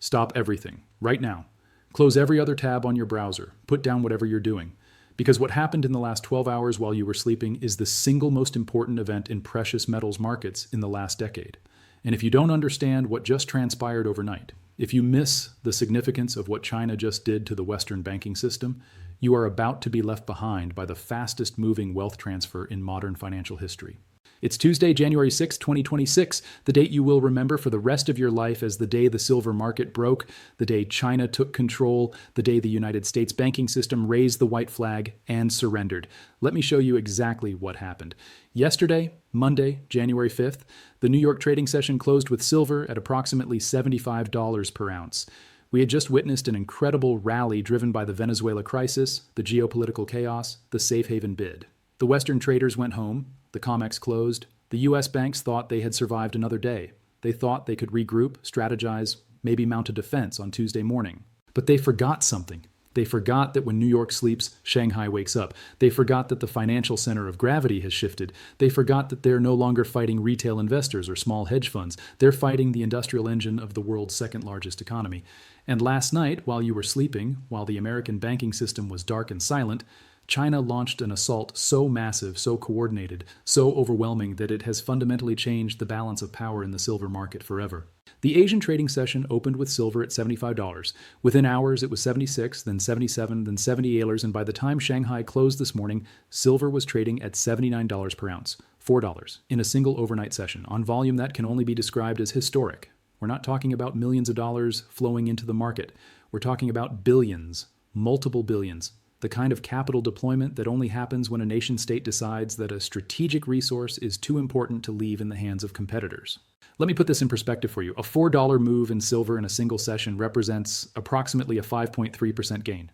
Stop everything, right now. Close every other tab on your browser. Put down whatever you're doing. Because what happened in the last 12 hours while you were sleeping is the single most important event in precious metals markets in the last decade. And if you don't understand what just transpired overnight, if you miss the significance of what China just did to the Western banking system, you are about to be left behind by the fastest moving wealth transfer in modern financial history. It's Tuesday, January 6, 2026, the date you will remember for the rest of your life as the day the silver market broke, the day China took control, the day the United States banking system raised the white flag and surrendered. Let me show you exactly what happened. Yesterday, Monday, January 5th, the New York trading session closed with silver at approximately $75 per ounce. We had just witnessed an incredible rally driven by the Venezuela crisis, the geopolitical chaos, the safe haven bid. The Western traders went home. The COMEX closed. The U.S. banks thought they had survived another day. They thought they could regroup, strategize, maybe mount a defense on Tuesday morning. But they forgot something. They forgot that when New York sleeps, Shanghai wakes up. They forgot that the financial center of gravity has shifted. They forgot that they're no longer fighting retail investors or small hedge funds. They're fighting the industrial engine of the world's second largest economy. And last night, while you were sleeping, while the American banking system was dark and silent, China launched an assault so massive, so coordinated, so overwhelming that it has fundamentally changed the balance of power in the silver market forever. The Asian trading session opened with silver at $75. Within hours, it was 76, then 77, then $78, and by the time Shanghai closed this morning, silver was trading at $79 per ounce, $4, in a single overnight session, on volume that can only be described as historic. We're not talking about millions of dollars flowing into the market. We're talking about billions, multiple billions. The kind of capital deployment that only happens when a nation-state decides that a strategic resource is too important to leave in the hands of competitors. Let me put this in perspective for you. A $4 move in silver in a single session represents approximately a 5.3% gain.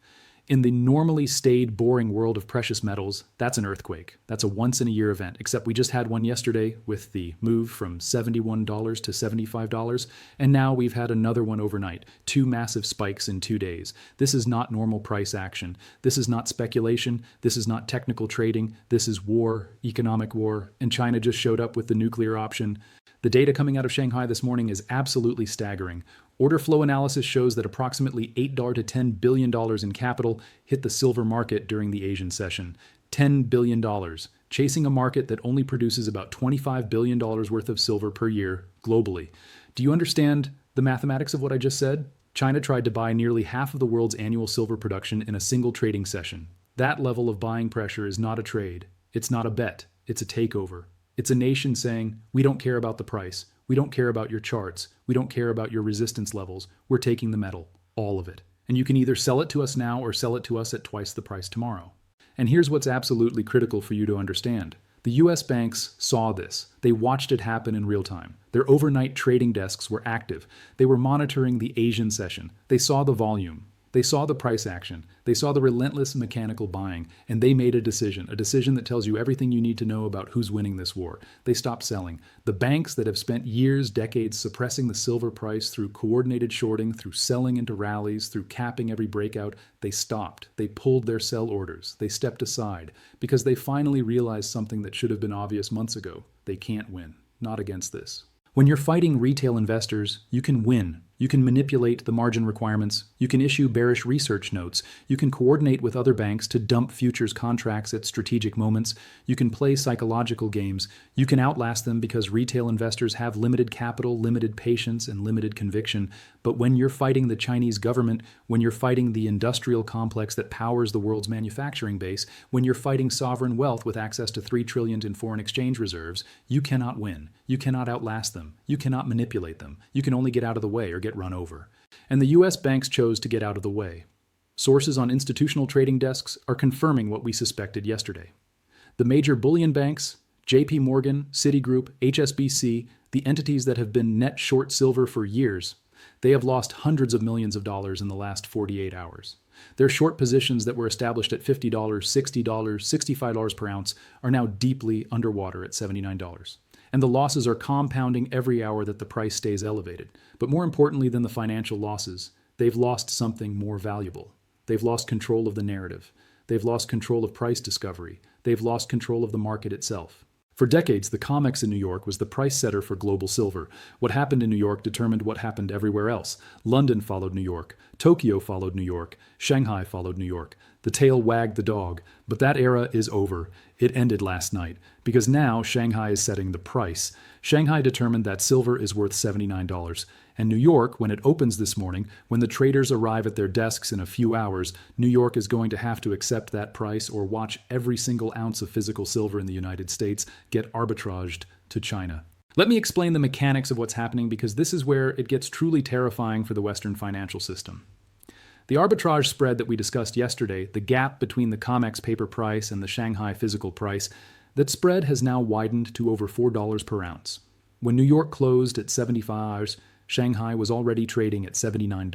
In the normally staid, boring world of precious metals, that's an earthquake. That's a once-in-a-year event, except we just had one yesterday with the move from $71 to $75, and now we've had another one overnight, two massive spikes in 2 days. This is not normal price action. This is not speculation. This is not technical trading. This is war, economic war, and China just showed up with the nuclear option. The data coming out of Shanghai this morning is absolutely staggering. Order flow analysis shows that approximately $8 to $10 billion in capital hit the silver market during the Asian session. $10 billion, chasing a market that only produces about $25 billion worth of silver per year globally. Do you understand the mathematics of what I just said? China tried to buy nearly half of the world's annual silver production in a single trading session. That level of buying pressure is not a trade. It's not a bet. It's a takeover. It's a nation saying, we don't care about the price. We don't care about your charts. We don't care about your resistance levels. We're taking the metal, all of it. And you can either sell it to us now or sell it to us at twice the price tomorrow. And here's what's absolutely critical for you to understand. The US banks saw this. They watched it happen in real time. Their overnight trading desks were active. They were monitoring the Asian session. They saw the volume. They saw the price action. They saw the relentless mechanical buying, and they made a decision that tells you everything you need to know about who's winning this war. They stopped selling. The banks that have spent years, decades suppressing the silver price through coordinated shorting, through selling into rallies, through capping every breakout, they stopped. They pulled their sell orders. They stepped aside because they finally realized something that should have been obvious months ago. They can't win. Not against this. When you're fighting retail investors, you can win. You can manipulate the margin requirements. You can issue bearish research notes. You can coordinate with other banks to dump futures contracts at strategic moments. You can play psychological games. You can outlast them because retail investors have limited capital, limited patience, and limited conviction. But when you're fighting the Chinese government, when you're fighting the industrial complex that powers the world's manufacturing base, when you're fighting sovereign wealth with access to $3 trillion in foreign exchange reserves, you cannot win. You cannot outlast them. You cannot manipulate them. You can only get out of the way or get run over. And the US banks chose to get out of the way. Sources on institutional trading desks are confirming what we suspected yesterday. The major bullion banks, JP Morgan, Citigroup, HSBC, the entities that have been net short silver for years, they have lost hundreds of millions of dollars in the last 48 hours. Their short positions that were established at $50, $60, $65 per ounce are now deeply underwater at $79. And the losses are compounding every hour that the price stays elevated. But more importantly than the financial losses, they've lost something more valuable. They've lost control of the narrative. They've lost control of price discovery. They've lost control of the market itself. For decades, the COMEX in New York was the price setter for global silver. What happened in New York determined what happened everywhere else. London followed New York. Tokyo followed New York. Shanghai followed New York. The tail wagged the dog. But that era is over. It ended last night. Because now Shanghai is setting the price. Shanghai determined that silver is worth $79. And New York, when it opens this morning, when the traders arrive at their desks in a few hours, New York is going to have to accept that price or watch every single ounce of physical silver in the United States get arbitraged to China. Let me explain the mechanics of what's happening because this is where it gets truly terrifying for the Western financial system. The arbitrage spread that we discussed yesterday, the gap between the COMEX paper price and the Shanghai physical price, that spread has now widened to over $4 per ounce. When New York closed at 75, Shanghai was already trading at $79.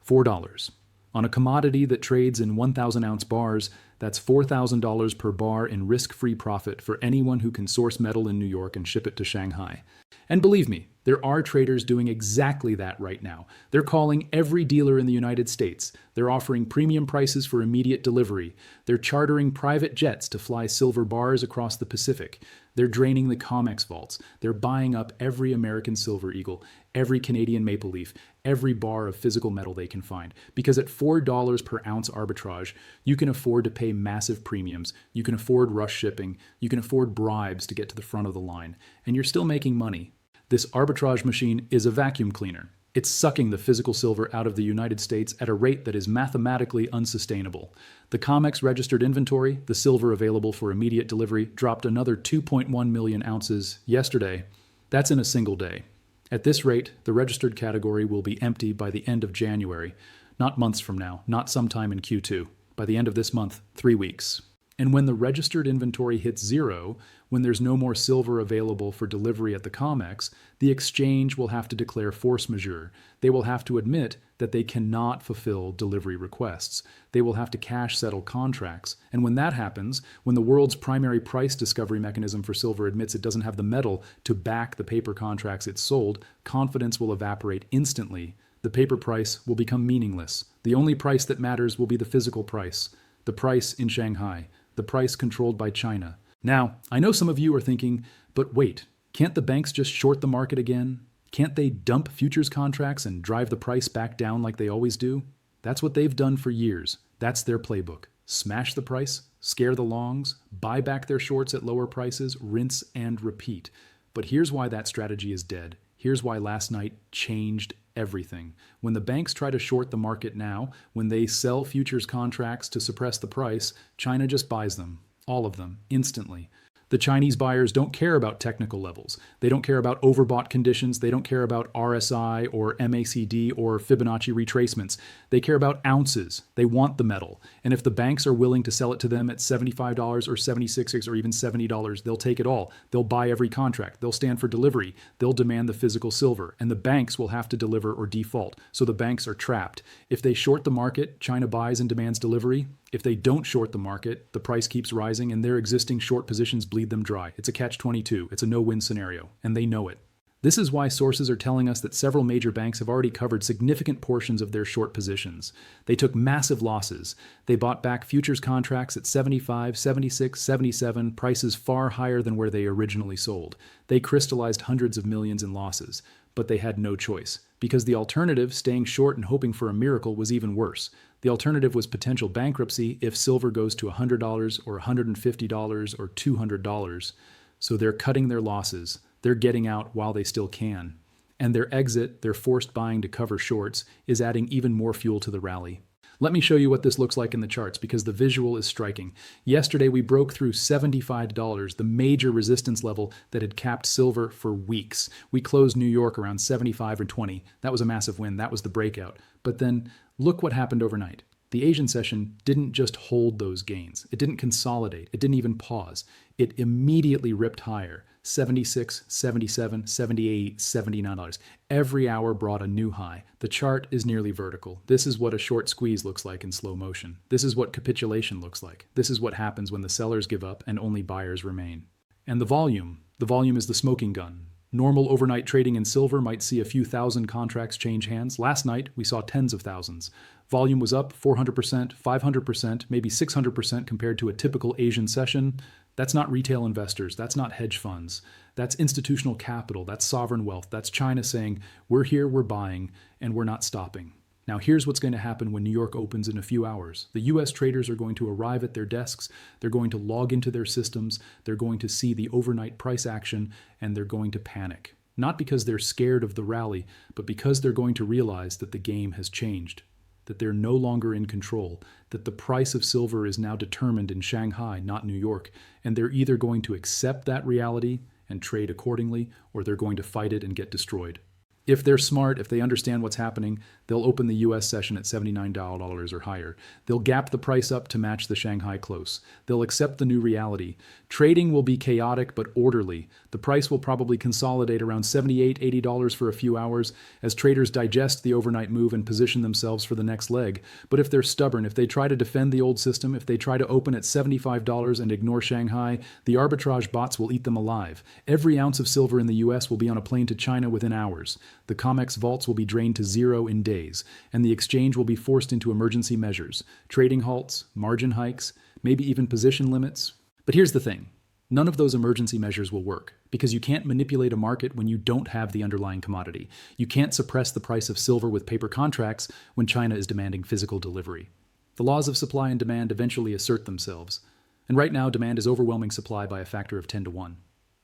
$4. On a commodity that trades in 1,000-ounce bars, that's $4,000 per bar in risk-free profit for anyone who can source metal in New York and ship it to Shanghai. And believe me, there are traders doing exactly that right now. They're calling every dealer in the United States. They're offering premium prices for immediate delivery. They're chartering private jets to fly silver bars across the Pacific. They're draining the COMEX vaults. They're buying up every American silver eagle, every Canadian maple leaf, every bar of physical metal they can find. Because at $4 per ounce arbitrage, you can afford to pay massive premiums. You can afford rush shipping. You can afford bribes to get to the front of the line. And you're still making money. This arbitrage machine is a vacuum cleaner. It's sucking the physical silver out of the United States at a rate that is mathematically unsustainable. The COMEX registered inventory, the silver available for immediate delivery, dropped another 2.1 million ounces yesterday. That's in a single day. At this rate, the registered category will be empty by the end of January, not months from now, not sometime in Q2. By the end of this month, 3 weeks. And when the registered inventory hits zero, when there's no more silver available for delivery at the COMEX, the exchange will have to declare force majeure. They will have to admit that they cannot fulfill delivery requests. They will have to cash settle contracts. And when that happens, when the world's primary price discovery mechanism for silver admits it doesn't have the metal to back the paper contracts it sold, confidence will evaporate instantly. The paper price will become meaningless. The only price that matters will be the physical price, the price in Shanghai, the price controlled by China. Now, I know some of you are thinking, but wait, can't the banks just short the market again? Can't they dump futures contracts and drive the price back down like they always do? That's what they've done for years. That's their playbook. Smash the price, scare the longs, buy back their shorts at lower prices, rinse and repeat. But here's why that strategy is dead. Here's why last night changed everything. When the banks try to short the market now, when they sell futures contracts to suppress the price, China just buys them, all of them, instantly. The Chinese buyers don't care about technical levels. They don't care about overbought conditions. They don't care about RSI or MACD or Fibonacci retracements. They care about ounces. They want the metal. And if the banks are willing to sell it to them at $75 or $76 or even $70, they'll take it all. They'll buy every contract. They'll stand for delivery. They'll demand the physical silver. And the banks will have to deliver or default. So the banks are trapped. If they short the market, China buys and demands delivery. If they don't short the market, the price keeps rising and their existing short positions bleed them dry. It's a catch-22. It's a no-win scenario, and they know it. This is why sources are telling us that several major banks have already covered significant portions of their short positions. They took massive losses. They bought back futures contracts at 75, 76, 77, prices far higher than where they originally sold. They crystallized hundreds of millions in losses, but they had no choice, because the alternative, staying short and hoping for a miracle, was even worse. The alternative was potential bankruptcy if silver goes to $100 or $150 or $200. So they're cutting their losses. They're getting out while they still can. And their exit, their forced buying to cover shorts, is adding even more fuel to the rally. Let me show you what this looks like in the charts because the visual is striking. Yesterday we broke through $75, the major resistance level that had capped silver for weeks. We closed New York around 75 or 20. That was a massive win. That was the breakout. But then look what happened overnight. The Asian session didn't just hold those gains. It didn't consolidate. It didn't even pause. It immediately ripped higher. 76, 77, 78, $79. Every hour brought a new high. The chart is nearly vertical. This is what a short squeeze looks like in slow motion. This is what capitulation looks like. This is what happens when the sellers give up and only buyers remain. And the volume is the smoking gun. Normal overnight trading in silver might see a few thousand contracts change hands. Last night, we saw tens of thousands. Volume was up 400%, 500%, maybe 600% compared to a typical Asian session. That's not retail investors. That's not hedge funds. That's institutional capital. That's sovereign wealth. That's China saying, we're here, we're buying, and we're not stopping. Now, here's what's going to happen when New York opens in a few hours. The US traders are going to arrive at their desks. They're going to log into their systems. They're going to see the overnight price action, and they're going to panic. Not because they're scared of the rally, but because they're going to realize that the game has changed, that they're no longer in control, that the price of silver is now determined in Shanghai, not New York, and they're either going to accept that reality and trade accordingly, or they're going to fight it and get destroyed. If they're smart, if they understand what's happening, they'll open the US session at $79 or higher. They'll gap the price up to match the Shanghai close. They'll accept the new reality. Trading will be chaotic but orderly. The price will probably consolidate around $78, $80 for a few hours as traders digest the overnight move and position themselves for the next leg. But if they're stubborn, if they try to defend the old system, if they try to open at $75 and ignore Shanghai, the arbitrage bots will eat them alive. Every ounce of silver in the US will be on a plane to China within hours. The COMEX vaults will be drained to zero in days, and the exchange will be forced into emergency measures, trading halts, margin hikes, maybe even position limits. But here's the thing. None of those emergency measures will work, because you can't manipulate a market when you don't have the underlying commodity. You can't suppress the price of silver with paper contracts when China is demanding physical delivery. The laws of supply and demand eventually assert themselves, and right now demand is overwhelming supply by a factor of 10 to 1.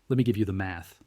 Let me give you the math.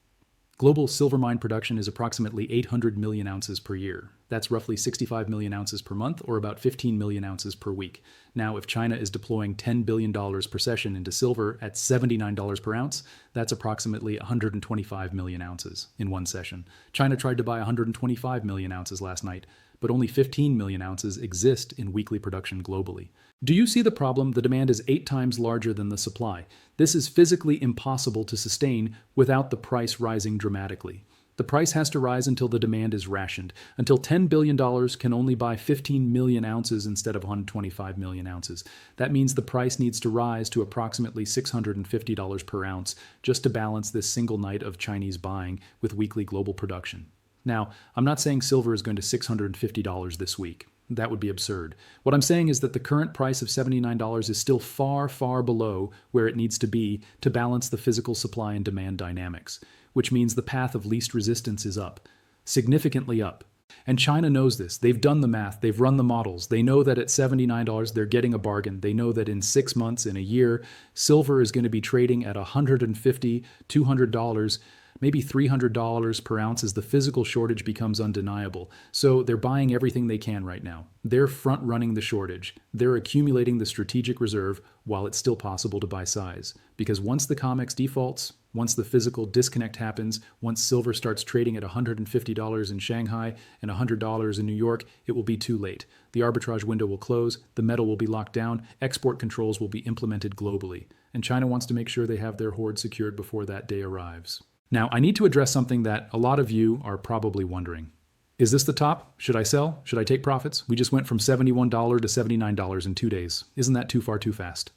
Global silver mine production is approximately 800 million ounces per year. That's roughly 65 million ounces per month, or about 15 million ounces per week. Now, if China is deploying $10 billion per session into silver at $79 per ounce, that's approximately 125 million ounces in one session. China tried to buy 125 million ounces last night, but only 15 million ounces exist in weekly production globally. Do you see the problem? The demand is 8 times larger than the supply. This is physically impossible to sustain without the price rising dramatically. The price has to rise until the demand is rationed, until $10 billion can only buy 15 million ounces instead of 125 million ounces. That means the price needs to rise to approximately $650 per ounce just to balance this single night of Chinese buying with weekly global production. Now, I'm not saying silver is going to $650 this week. That would be absurd. What I'm saying is that the current price of $79 is still far, far below where it needs to be to balance the physical supply and demand dynamics, which means the path of least resistance is up, significantly up. And China knows this. They've done the math. They've run the models. They know that at $79, they're getting a bargain. They know that in 6 months, in a year, silver is going to be trading at $150, $200, maybe $300 per ounce as the physical shortage becomes undeniable. So they're buying everything they can right now. They're front-running the shortage. They're accumulating the strategic reserve while it's still possible to buy size. Because once the COMEX defaults, once the physical disconnect happens, once silver starts trading at $150 in Shanghai and $100 in New York, it will be too late. The arbitrage window will close, the metal will be locked down, export controls will be implemented globally. And China wants to make sure they have their hoard secured before that day arrives. Now, I need to address something that a lot of you are probably wondering. Is this the top? Should I sell? Should I take profits? We just went from $71 to $79 in 2 days. Isn't that too far too fast?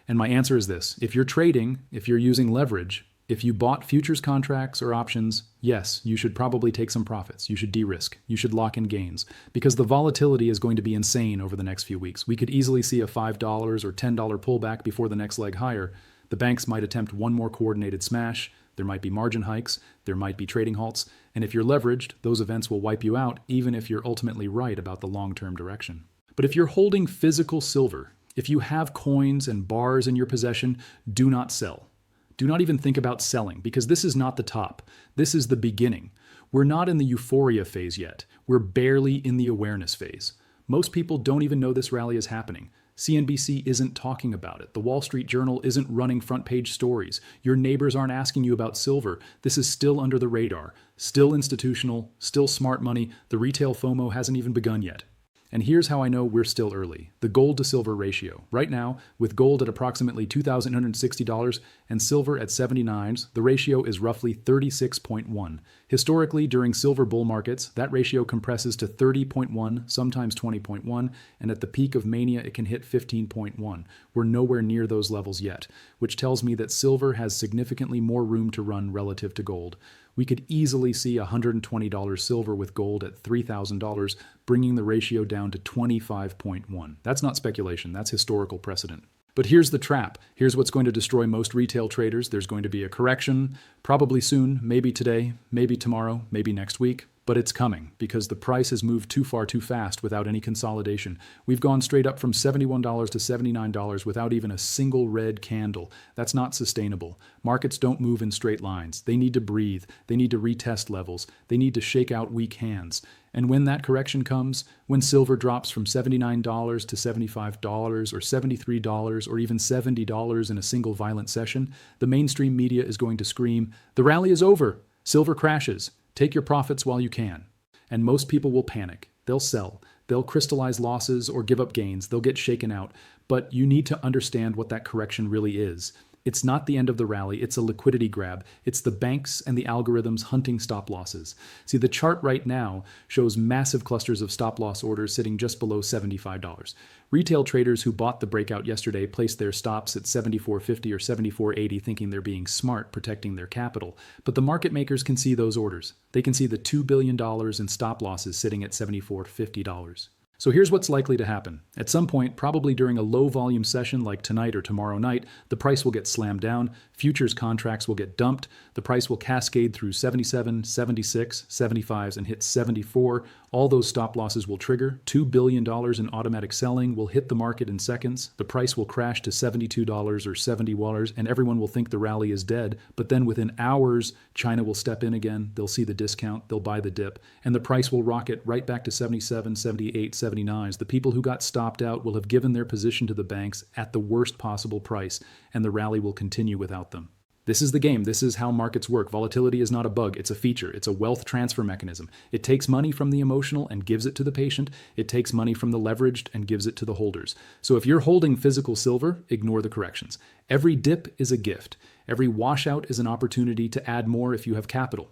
And my answer is this. If you're trading, if you're using leverage, if you bought futures contracts or options, yes, you should probably take some profits. You should de-risk. You should lock in gains because the volatility is going to be insane over the next few weeks. We could easily see a $5 or $10 pullback before the next leg higher. The banks might attempt one more coordinated smash. There might be margin hikes. There might be trading halts. And if you're leveraged, those events will wipe you out, even if you're ultimately right about the long-term direction. But if you're holding physical silver, if you have coins and bars in your possession, do not sell. Do not even think about selling, because this is not the top. This is the beginning. We're not in the euphoria phase yet. We're barely in the awareness phase. Most people don't even know this rally is happening. CNBC isn't talking about it. The Wall Street Journal isn't running front-page stories. Your neighbors aren't asking you about silver. This is still under the radar, still institutional, still smart money. The retail FOMO hasn't even begun yet. And here's how I know we're still early. The gold to silver ratio. Right now, with gold at approximately $2,860 and silver at 79s, the ratio is roughly 36.1. Historically, during silver bull markets, that ratio compresses to 30.1, sometimes 20.1, and at the peak of mania, it can hit 15.1. We're nowhere near those levels yet, which tells me that silver has significantly more room to run relative to gold. We could easily see $120 silver with gold at $3,000, bringing the ratio down to 25.1. That's not speculation, that's historical precedent. But here's the trap. Here's what's going to destroy most retail traders. There's going to be a correction, probably soon, maybe today, maybe tomorrow, maybe next week. But it's coming because the price has moved too far too fast without any consolidation. We've gone straight up from $71 to $79 without even a single red candle. That's not sustainable. Markets don't move in straight lines. They need to breathe. They need to retest levels. They need to shake out weak hands. And when that correction comes, when silver drops from $79 to $75 or $73 or even $70 in a single violent session, the mainstream media is going to scream, "The rally is over. Silver crashes. Take your profits while you can." And most people will panic. They'll sell. They'll crystallize losses or give up gains. They'll get shaken out. But you need to understand what that correction really is. It's not the end of the rally. It's a liquidity grab. It's the banks and the algorithms hunting stop losses. See, the chart right now shows massive clusters of stop loss orders sitting just below $75. Retail traders who bought the breakout yesterday placed their stops at $74.50 or $74.80 thinking they're being smart, protecting their capital. But the market makers can see those orders. They can see the $2 billion in stop losses sitting at $74.50. So here's what's likely to happen. At some point, probably during a low volume session like tonight or tomorrow night, the price will get slammed down, futures contracts will get dumped, the price will cascade through 77, 76, 75s and hit 74. All those stop losses will trigger. $2 billion in automatic selling will hit the market in seconds. The price will crash to $72 or $70 and everyone will think the rally is dead. But then within hours, China will step in again. They'll see the discount, they'll buy the dip, and the price will rocket right back to 77, 78, 79s. The people who got stopped out will have given their position to the banks at the worst possible price, and the rally will continue without them. This is the game. This is how markets work. Volatility is not a bug. It's a feature. It's a wealth transfer mechanism. It takes money from the emotional and gives it to the patient. It takes money from the leveraged and gives it to the holders. So if you're holding physical silver, ignore the corrections. Every dip is a gift. Every washout is an opportunity to add more if you have capital.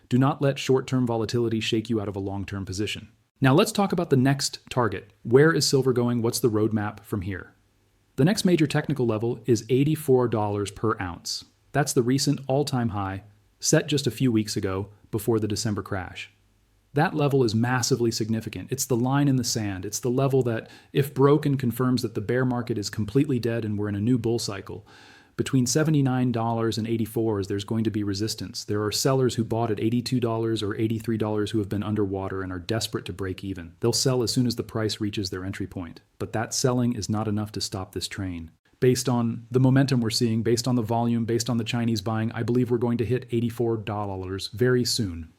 Do not let short-term volatility shake you out of a long-term position. Now let's talk about the next target. Where is silver going? What's the roadmap from here? The next major technical level is $84 per ounce. That's the recent all-time high, set just a few weeks ago before the December crash. That level is massively significant. It's the line in the sand. It's the level that, if broken, confirms that the bear market is completely dead and we're in a new bull cycle. Between $79 and $84, there's going to be resistance. There are sellers who bought at $82 or $83 who have been underwater and are desperate to break even. They'll sell as soon as the price reaches their entry point. But that selling is not enough to stop this train. Based on the momentum we're seeing, based on the volume, based on the Chinese buying, I believe we're going to hit $84 very soon.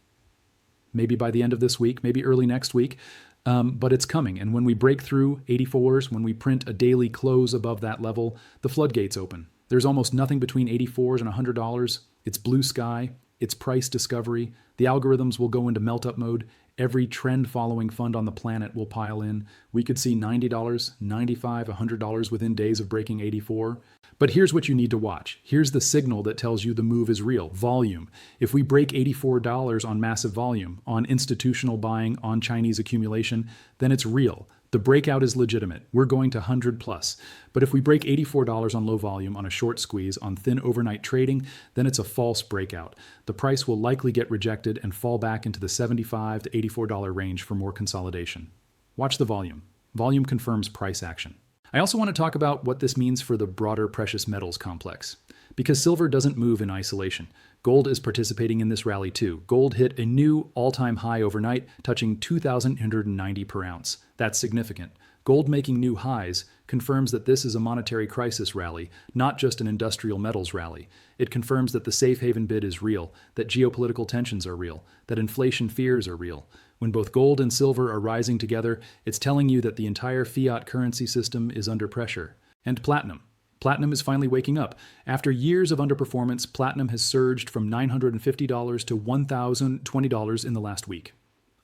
Maybe by the end of this week, maybe early next week, but it's coming. And when we break through 84s, when we print a daily close above that level, the floodgates open. There's almost nothing between $84 and $100. It's blue sky. It's price discovery. The algorithms will go into melt-up mode. Every trend-following fund on the planet will pile in. We could see $90, $95, $100 within days of breaking 84. But here's what you need to watch. Here's the signal that tells you the move is real. Volume. If we break $84 on massive volume, on institutional buying, on Chinese accumulation, then it's real. The breakout is legitimate. We're going to 100 plus. But if we break $84 on low volume, on a short squeeze, on thin overnight trading, then it's a false breakout. The price will likely get rejected and fall back into the $75 to $84 range for more consolidation. Watch the volume. Volume confirms price action. I also want to talk about what this means for the broader precious metals complex. Because silver doesn't move in isolation. Gold is participating in this rally too. Gold hit a new all-time high overnight, touching $2,890 per ounce. That's significant. Gold making new highs confirms that this is a monetary crisis rally, not just an industrial metals rally. It confirms that the safe haven bid is real, that geopolitical tensions are real, that inflation fears are real. When both gold and silver are rising together, it's telling you that the entire fiat currency system is under pressure. And platinum. Platinum is finally waking up. After years of underperformance, platinum has surged from $950 to $1,020 in the last week.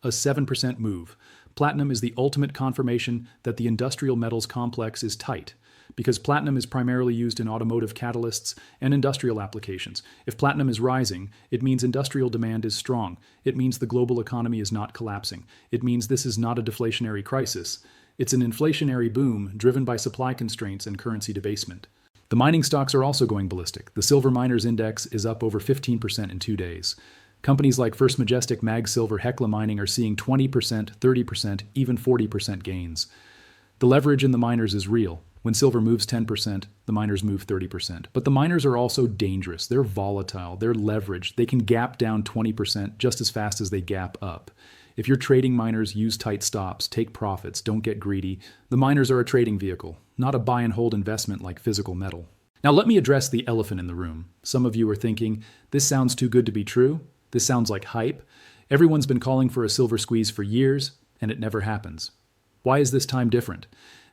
A 7% move. Platinum is the ultimate confirmation that the industrial metals complex is tight, because platinum is primarily used in automotive catalysts and industrial applications. If platinum is rising, it means industrial demand is strong. It means the global economy is not collapsing. It means this is not a deflationary crisis. It's an inflationary boom driven by supply constraints and currency debasement. The mining stocks are also going ballistic. The Silver Miners Index is up over 15% in 2 days. Companies like First Majestic, Mag Silver, Hecla Mining are seeing 20%, 30%, even 40% gains. The leverage in the miners is real. When silver moves 10%, the miners move 30%. But the miners are also dangerous. They're volatile. They're leveraged. They can gap down 20% just as fast as they gap up. If you're trading miners, use tight stops, take profits, don't get greedy. The miners are a trading vehicle, not a buy and hold investment like physical metal. Now let me address the elephant in the room. Some of you are thinking, this sounds too good to be true. This sounds like hype. Everyone's been calling for a silver squeeze for years, and it never happens. Why is this time different?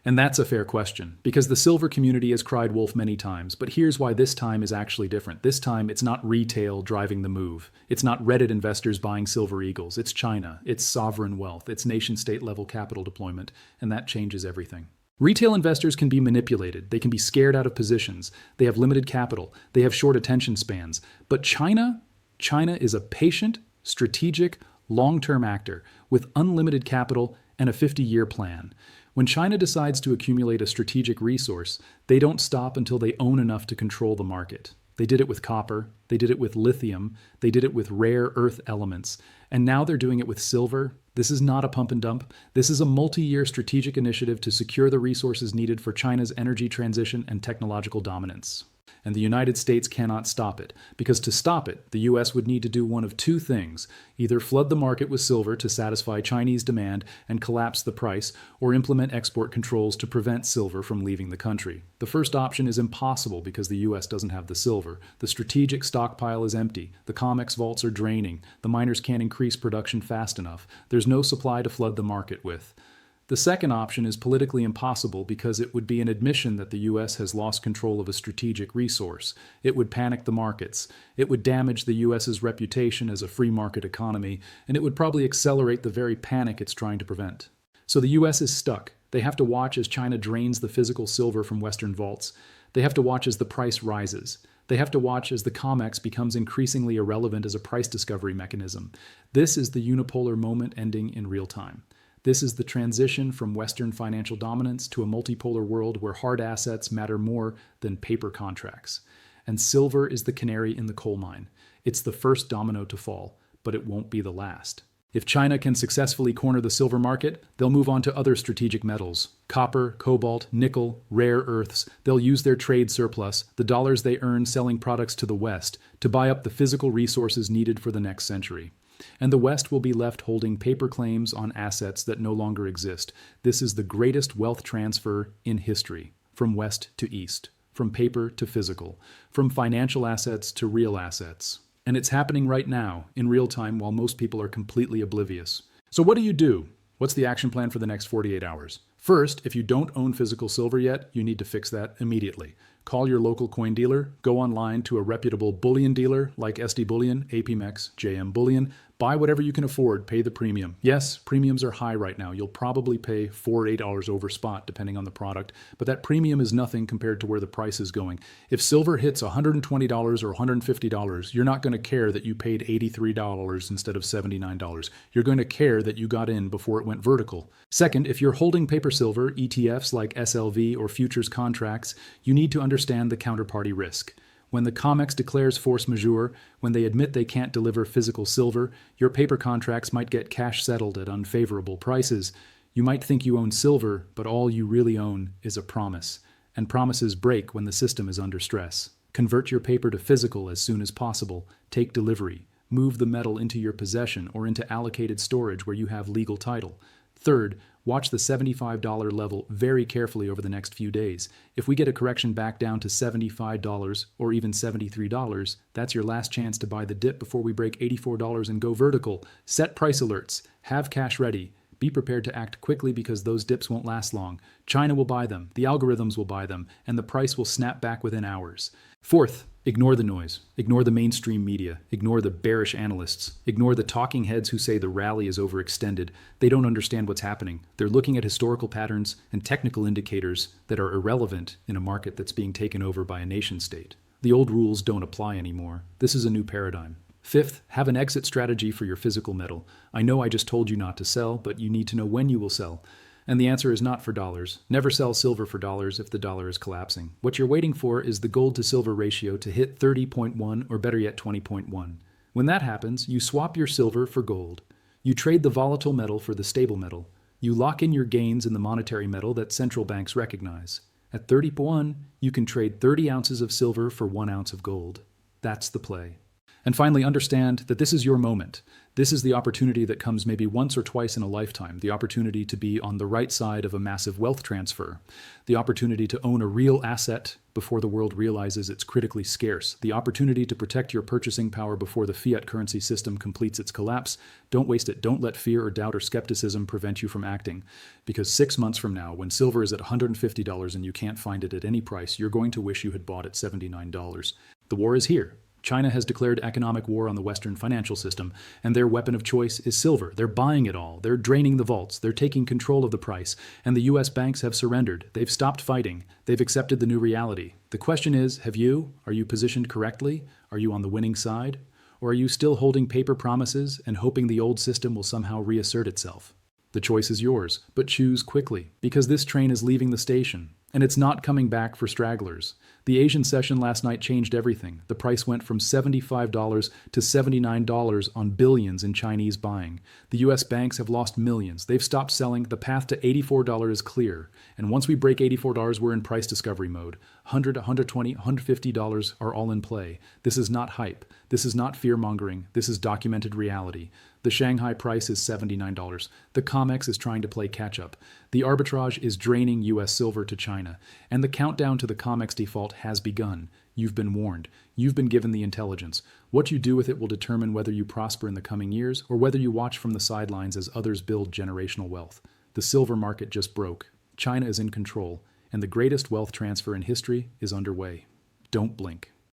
And that's a fair question, because the silver community has cried wolf many times, but here's why this time is actually different. This time, it's not retail driving the move. It's not Reddit investors buying silver eagles. It's China. It's sovereign wealth. It's nation-state level capital deployment, and that changes everything. Retail investors can be manipulated. They can be scared out of positions. They have limited capital. They have short attention spans. But China is a patient, strategic, long-term actor with unlimited capital and a 50-year plan. When China decides to accumulate a strategic resource, they don't stop until they own enough to control the market. They did it with copper, they did it with lithium, they did it with rare earth elements, and now they're doing it with silver. This is not a pump and dump. This is a multi-year strategic initiative to secure the resources needed for China's energy transition and technological dominance. And the United States cannot stop it, because to stop it, the US would need to do one of two things: either flood the market with silver to satisfy Chinese demand and collapse the price, or implement export controls to prevent silver from leaving the country. The first option is impossible because the US doesn't have the silver. The strategic stockpile is empty. The COMEX vaults are draining. The miners can't increase production fast enough. There's no supply to flood the market with. The second option is politically impossible because it would be an admission that the US has lost control of a strategic resource. It would panic the markets. It would damage the US's reputation as a free market economy, and it would probably accelerate the very panic it's trying to prevent. So the US is stuck. They have to watch as China drains the physical silver from Western vaults. They have to watch as the price rises. They have to watch as the COMEX becomes increasingly irrelevant as a price discovery mechanism. This is the unipolar moment ending in real time. This is the transition from Western financial dominance to a multipolar world where hard assets matter more than paper contracts. And silver is the canary in the coal mine. It's the first domino to fall, but it won't be the last. If China can successfully corner the silver market, they'll move on to other strategic metals: copper, cobalt, nickel, rare earths. They'll use their trade surplus, the dollars they earn selling products to the West, to buy up the physical resources needed for the next century. And the West will be left holding paper claims on assets that no longer exist. This is the greatest wealth transfer in history, from West to East, from paper to physical, from financial assets to real assets. And it's happening right now, in real time, while most people are completely oblivious. So what do? What's the action plan for the next 48 hours? First, if you don't own physical silver yet, you need to fix that immediately. Call your local coin dealer, go online to a reputable bullion dealer like SD Bullion, APMEX, JM Bullion. Buy whatever you can afford, pay the premium. Yes, premiums are high right now. You'll probably pay $4 or $8 over spot depending on the product, but that premium is nothing compared to where the price is going. If silver hits $120 or $150, you're not going to care that you paid $83 instead of $79. You're going to care that you got in before it went vertical. Second, if you're holding paper silver, ETFs like SLV or futures contracts, you need to understand the counterparty risk. When the COMEX declares force majeure, when they admit they can't deliver physical silver, your paper contracts might get cash settled at unfavorable prices. You might think you own silver, but all you really own is a promise. And promises break when the system is under stress. Convert your paper to physical as soon as possible. Take delivery. Move the metal into your possession or into allocated storage where you have legal title. Third, watch the $75 level very carefully over the next few days. If we get a correction back down to $75 or even $73, that's your last chance to buy the dip before we break $84 and go vertical. Set price alerts. Have cash ready. Be prepared to act quickly because those dips won't last long. China will buy them, the algorithms will buy them, and the price will snap back within hours. Fourth, ignore the noise. Ignore the mainstream media. Ignore the bearish analysts. Ignore the talking heads who say the rally is overextended. They don't understand what's happening. They're looking at historical patterns and technical indicators that are irrelevant in a market that's being taken over by a nation state. The old rules don't apply anymore. This is a new paradigm. Fifth, have an exit strategy for your physical metal. I know I just told you not to sell, but you need to know when you will sell. And the answer is not for dollars. Never sell silver for dollars if the dollar is collapsing. What you're waiting for is the gold to silver ratio to hit 30.1 or better yet 20.1. When that happens, you swap your silver for gold. You trade the volatile metal for the stable metal. You lock in your gains in the monetary metal that central banks recognize. At 30-1, you can trade 30 ounces of silver for 1 ounce of gold. That's the play. And finally, understand that this is your moment. This is the opportunity that comes maybe once or twice in a lifetime, the opportunity to be on the right side of a massive wealth transfer, the opportunity to own a real asset before the world realizes it's critically scarce, the opportunity to protect your purchasing power before the fiat currency system completes its collapse. Don't waste it. Don't let fear or doubt or skepticism prevent you from acting. Because 6 months from now, when silver is at $150 and you can't find it at any price, you're going to wish you had bought at $79. The war is here. China has declared economic war on the Western financial system, and their weapon of choice is silver. They're buying it all. They're draining the vaults. They're taking control of the price. And the U.S. banks have surrendered. They've stopped fighting. They've accepted the new reality. The question is, have you? Are you positioned correctly? Are you on the winning side? Or are you still holding paper promises and hoping the old system will somehow reassert itself? The choice is yours, but choose quickly, because this train is leaving the station, and it's not coming back for stragglers. The Asian session last night changed everything. The price went from $75 to $79 on billions in Chinese buying. The U.S. banks have lost millions. They've stopped selling. The path to $84 is clear. And once we break $84, we're in price discovery mode. $100, $120, $150 are all in play. This is not hype. This is not fear-mongering. This is documented reality. The Shanghai price is $79. The COMEX is trying to play catch-up. The arbitrage is draining U.S. silver to China. And the countdown to the COMEX default has begun. You've been warned. You've been given the intelligence. What you do with it will determine whether you prosper in the coming years or whether you watch from the sidelines as others build generational wealth. The silver market just broke. China is in control, and the greatest wealth transfer in history is underway. Don't blink.